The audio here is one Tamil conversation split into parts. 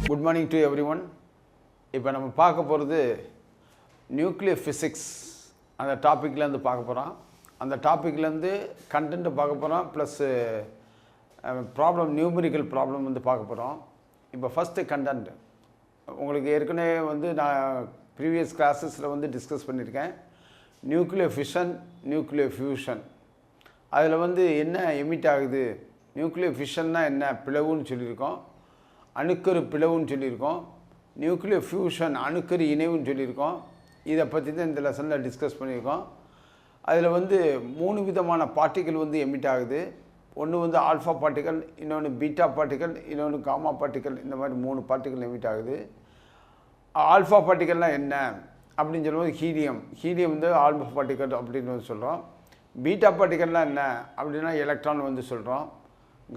Good morning to every one. இப்போ நம்ம பார்க்க போகிறது நியூக்ளியர் ஃபிசிக்ஸ் அந்த டாப்பிக்லேருந்து பார்க்க போகிறோம். அந்த டாப்பிக்லேருந்து கண்டென்ட்டு பார்க்க போகிறோம், ப்ளஸ்ஸு ப்ராப்ளம் நியூமரிக்கல் ப்ராப்ளம் வந்து பார்க்க போகிறோம். இப்போ ஃபஸ்ட்டு கண்டென்ட் உங்களுக்கு ஏற்கனவே வந்து நான் ப்ரீவியஸ் கிளாஸஸில் வந்து டிஸ்கஸ் பண்ணியிருக்கேன். நியூக்ளியர் ஃபிஷன், நியூக்ளியர் ஃபியூஷன், அதில் வந்து என்ன எமிட் ஆகுது, நியூக்ளியர் ஃபிஷன்னா என்ன பிளவுன்னு சொல்லியிருக்கோம், அணுக்கரு பிளவுன்னு சொல்லியிருக்கோம், நியூக்ளியர் ஃபியூஷன் அணுக்கரு இணைவுன்னு சொல்லியிருக்கோம். இதை பற்றி தான் இந்த லெசனில் டிஸ்கஸ் பண்ணியிருக்கோம். அதில் வந்து 3 விதமான பார்ட்டிக்கல் வந்து எமிட் ஆகுது. ஒன்று வந்து ஆல்ஃபா பார்ட்டிக்கல், இன்னொன்று பீட்டா பார்ட்டிக்கல், இன்னொன்று காமா பார்ட்டிக்கல். இந்த மாதிரி 3 பார்ட்டிக்கல் எமிட் ஆகுது. ஆல்ஃபா பார்ட்டிக்கல்னால் என்ன அப்படின்னு சொல்லும்போது ஹீலியம் வந்து ஆல்ஃபா பார்ட்டிக்கல் அப்படின்னு வந்து சொல்கிறோம். பீட்டா பார்ட்டிக்கல்னால் என்ன அப்படின்னா எலக்ட்ரான் வந்து சொல்கிறோம்.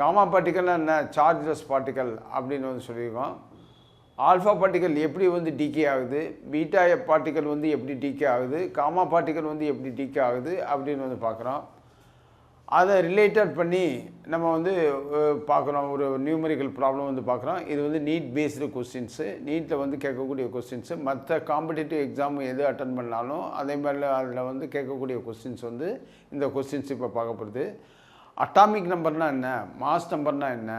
காமா பார்ட்டிக்கல்னால் என்ன சார்ஜ்லெஸ் பார்ட்டிக்கல் அப்படின்னு வந்து சொல்லியிருக்கோம். ஆல்ஃபா பார்ட்டிக்கல் எப்படி வந்து டிகே ஆகுது, பீட்டா பார்ட்டிக்கல் வந்து எப்படி டிகே ஆகுது, காமா பார்ட்டிக்கல் வந்து எப்படி டிகே ஆகுது அப்படின்னு வந்து பார்க்குறோம். அதை ரிலேட்டட் பண்ணி நம்ம வந்து பார்க்குறோம். ஒரு நியூமரிக்கல் ப்ராப்ளம் வந்து பார்க்குறோம். இது வந்து நீட் பேஸ்டு கொஸ்டின்ஸு, நீட்டில் வந்து கேட்கக்கூடிய கொஸ்டின்ஸு. மற்ற காம்படிட்டிவ் எக்ஸாம் எது அட்டன் பண்ணாலும் அதே மாதிரி அதில் வந்து கேட்கக்கூடிய கொஸ்டின்ஸ் வந்து இந்த கொஸ்டின்ஸ் இப்போ பார்க்க போகிறது. அட்டாமிக் நம்பர்னால் என்ன, மாஸ் நம்பர்னால் என்ன,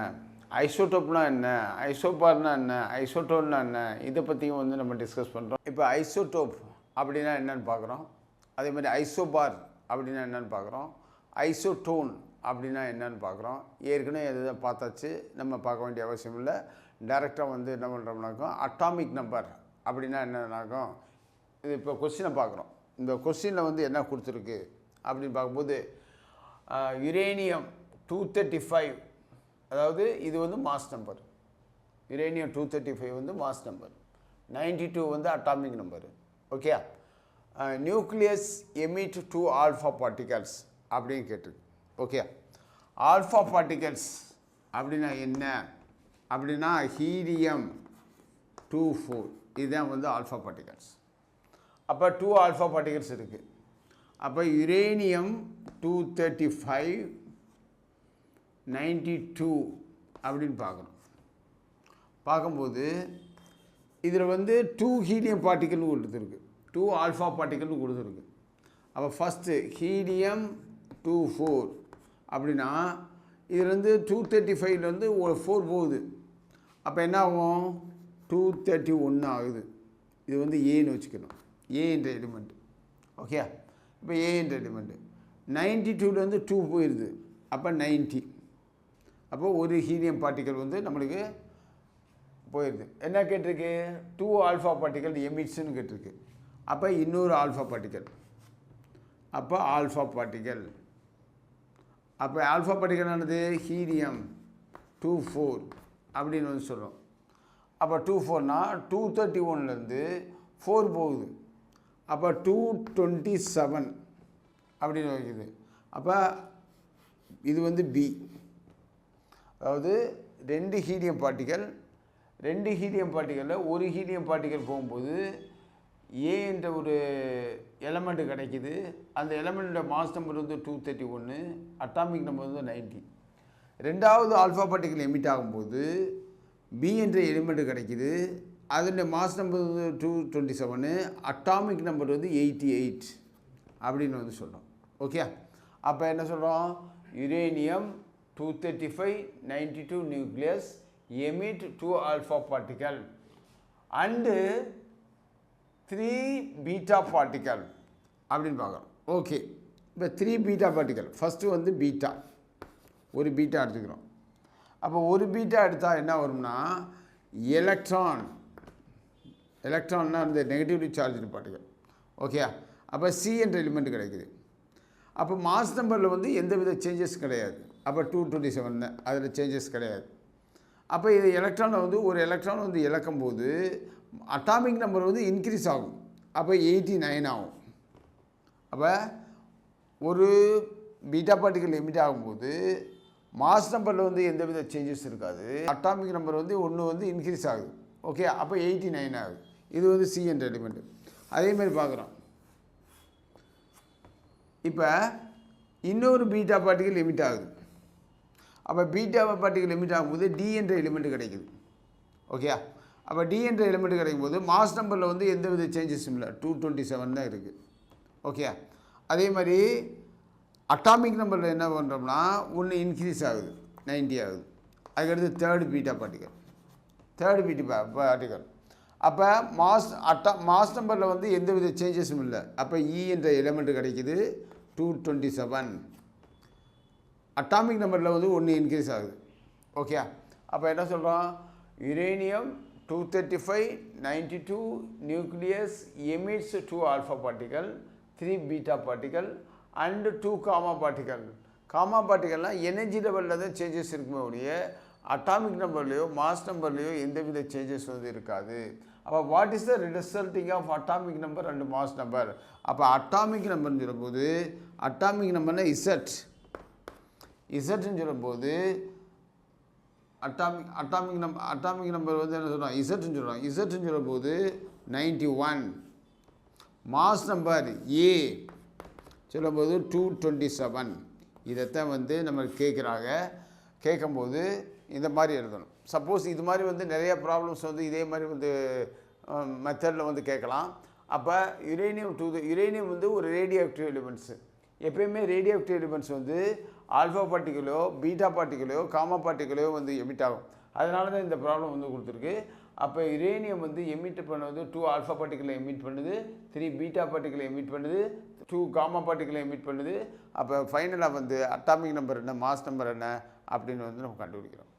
ஐசோடோப்னால் என்ன, ஐசோபார்னால் என்ன, ஐசோட்டோன்னா என்ன, இதை பற்றியும் வந்து நம்ம டிஸ்கஸ் பண்ணுறோம். இப்போ ஐசோடோப் அப்படின்னா என்னென்னு பார்க்குறோம். அதே மாதிரி ஐசோபார் அப்படின்னா என்னென்னு பார்க்குறோம். ஐசோட்டோன் அப்படின்னா என்னென்னு பார்க்குறோம். ஏற்கனவே எதை பார்த்தாச்சு, நம்ம பார்க்க வேண்டிய அவசியம் இல்லை. டைரெக்டாக வந்து என்ன பண்ணுறோம்னாக்கும் அட்டாமிக் நம்பர் அப்படின்னா என்னன்னாக்கும் இது இப்போ கொஸ்டினை பார்க்குறோம். இந்த கொஸ்டினில் வந்து என்ன கொடுத்துருக்கு அப்படின்னு பார்க்கும்போது யுரேனியம் 235, அதாவது இது வந்து மாஸ் நம்பர். யுரேனியம் 235 வந்து மாஸ் நம்பர், 92 வந்து atomic number. Okay, nucleus emit 2 alpha particles அப்படின்னு கேட்டிருக்கு. ஓகே, ஆல்ஃபா பார்ட்டிகல்ஸ் அப்படின்னா என்ன அப்படின்னா ஹீலியம் 24, இதுதான் வந்து ஆல்ஃபா பார்ட்டிகல்ஸ். அப்போ 2 ஆல்ஃபா பார்ட்டிகல்ஸ் இருக்குது. அப்போ யுரேனியம் 235 92 அப்படின்னு பார்க்குறோம். பார்க்கும்போது இதில் வந்து 2 ஹீலியம் பார்ட்டிக்கல்னு கொடுத்துருக்கு, 2 ஆல்ஃபா பார்ட்டிக்கல்னு கொடுத்துருக்கு. அப்போ ஃபஸ்ட்டு ஹீலியம் 24 அப்படின்னா இதுலேருந்து 235லேருந்து ஒரு 4 போகுது. அப்போ என்ன ஆகும், 231 ஆகுது. இது வந்து ஏன்னு வச்சுக்கணும், ஏ என்ற எலிமெண்ட். ஓகே, இப்போ ஏ என்ற எலிமெண்ட்டு 92லேருந்து 2 போயிடுது. அப்போ 90. அப்போ ஒரு ஹீலியம் பார்ட்டிக்கல் வந்து நம்மளுக்கு போயிடுது. என்ன கேட்டிருக்கு, 2 ஆல்ஃபா பார்ட்டிக்கல் எமிட்ஸ்ன்னு கேட்டிருக்கு. அப்போ இன்னொரு ஆல்ஃபா பார்ட்டிக்கல், அப்போ ஆல்ஃபா பார்ட்டிக்கல். அப்போ ஆல்ஃபா பார்ட்டிக்கல் ஆனது ஹீலியம் 24 அப்படின்னு வந்து சொல்கிறோம். அப்போ 24னா 231லேருந்து 4 போகுது. அப்போ 227 அப்படின்னு வைக்குது. அப்போ இது வந்து பி, அதாவது 2 ஹீலியம் பார்ட்டிக்கல், 2 ஹீலியம் பார்ட்டிக்கலில் ஒரு ஹீலியம் பார்ட்டிக்கல் போகும்போது ஏ என்ற ஒரு எலமெண்ட்டு கிடைக்கிது. அந்த எலமெண்ட்டோட மாஸ் நம்பர் வந்து 231, அட்டாமிக் நம்பர் வந்து 90. ரெண்டாவது ஆல்ஃபா பார்ட்டிக்கல் எமிட் ஆகும்போது பி என்ற எலிமெண்ட்டு கிடைக்கிது. அதனுடைய மாஸ் நம்பர் வந்து 227, அட்டாமிக் நம்பர் வந்து 88 அப்படின்னு வந்து சொல்கிறோம். ஓகே, அப்போ என்ன சொல்கிறோம், uranium 235 92 nucleus emit 2 alpha particle and 3 beta particle அப்படின்னு பார்க்குறோம். ஓகே, இப்போ 3 பீட்டா பார்ட்டிக்கல். ஃபஸ்ட்டு வந்து பீட்டா, ஒரு பீட்டா எடுத்துக்கிறோம். அப்போ ஒரு பீட்டா எடுத்தால் என்ன வரும்னா எலக்ட்ரான்னா அந்த நெகட்டிவ்லி சார்ஜ் பார்ட்டிக்கல். ஓகே, அப்போ சி என்ற எலிமெண்ட் கிடைக்குது. அப்போ மாஸ் நம்பரில் வந்து எந்த வித சேஞ்சஸ் கிடையாது. அப்போ 227 அதில் சேஞ்சஸ் கிடையாது. அப்போ இது எலக்ட்ரானை வந்து ஒரு எலக்ட்ரான் வந்து இழக்கும்போது அட்டாமிக் நம்பர் வந்து இன்க்ரீஸ் ஆகும். அப்போ 89 ஆகும். அப்போ ஒரு பீட்டா பார்ட்டிக்கல் எமிட் ஆகும்போது மாஸ் நம்பரில் வந்து எந்த வித சேஞ்சஸ் இருக்காது. அட்டாமிக் நம்பர் வந்து ஒன்று வந்து இன்க்ரீஸ் ஆகுது. ஓகே, அப்போ 89 ஆகுது. இது வந்து சி என்ற எலிமெண்ட்டு. அதேமாதிரி பார்க்குறோம். இப்போ இன்னொரு பீட்டா பார்ட்டிக்கல் எமிட் ஆகுது. அப்போ பீட்டா பார்ட்டிக்கல் எமிட் ஆகும்போது டி என்ற எலிமெண்ட் கிடைக்குது. ஓகே, அப்போ டி என்ற எலிமெண்ட் கிடைக்கும்போது மாஸ் நம்பரில் வந்து எந்த வித சேஞ்சஸும் இல்லை, 227 தான் இருக்குது. ஓகே, அதே மாதிரி அட்டாமிக் நம்பரில் என்ன பண்ணுறோம்னா ஒன்று இன்க்ரீஸ் ஆகுது, 90 ஆகுது. அதுக்கடுத்து தேர்டு பீட்டா பார்ட்டிகல். அப்போ மாஸ் நம்பரில் வந்து எந்த வித சேஞ்சஸும் இல்லை. அப்போ இ என்ற எலிமெண்ட் கிடைக்குது 227. அட்டாமிக் நம்பரில் வந்து ஒன்று இன்க்ரீஸ் ஆகுது. ஓகே, அப்போ என்ன சொல்கிறோம், uranium 235 92 nucleus emits 2 alpha particle, 3 beta particle and 2 gamma particle. Gamma பார்ட்டிகல்னால் எனர்ஜி லெவலில் தான் சேஞ்சஸ் இருக்குமே ஒழிய அட்டாமிக் நம்பர்லேயோ மாஸ் நம்பர்லேயோ எந்தவித சேஞ்சஸ் வந்து இருக்காது. அப்போ what is the resulting of atomic number and mass number? அப்போ அட்டாமிக் நம்பர்னு சொல்லும்போது அட்டாமிக் நம்பர்னா இசட்னு சொல்லும்போது அட்டாமிக் நம்பர் வந்து என்ன சொல்கிறோம், இசட்னு சொல்லும்போது 91. மாஸ் நம்பர் ஏ சொல்லும்போது 227. இதைத்தான் வந்து நம்ம கேட்கும்போது இந்த மாதிரி எழுதணும். சப்போஸ் இது மாதிரி வந்து நிறைய ப்ராப்ளம்ஸ் வந்து இதே மாதிரி வந்து மெத்தடில் வந்து கேட்கலாம். அப்போ யுரேனியம் வந்து ஒரு ரேடியோ ஆக்டிவ் எலிமெண்ட்ஸு. எப்பயுமே ரேடியோ ஆக்டிவ் எலிமெண்ட்ஸ் வந்து ஆல்ஃபா பார்ட்டிகளோ பீட்டா பார்ட்டிகளோ காமா பார்ட்டிகளோ வந்து எமிட் ஆகும். அதனால தான் இந்த ப்ராப்ளம் வந்து கொடுத்துருக்கு. அப்போ யுரேனியம் வந்து எமிட் பண்ணுவது 2 ஆல்ஃபா பார்ட்டிகளை எமிட் பண்ணுது, 3 பீட்டா பார்ட்டிகளை எமிட் பண்ணுது, 2 காமா பார்ட்டிகளை எமிட் பண்ணுது. அப்போ ஃபைனலாக வந்து அட்டாமிக் நம்பர் என்ன மாஸ் நம்பர் என்ன அப்படின்னு வந்து நம்ம கண்டுபிடிக்கிறோம்.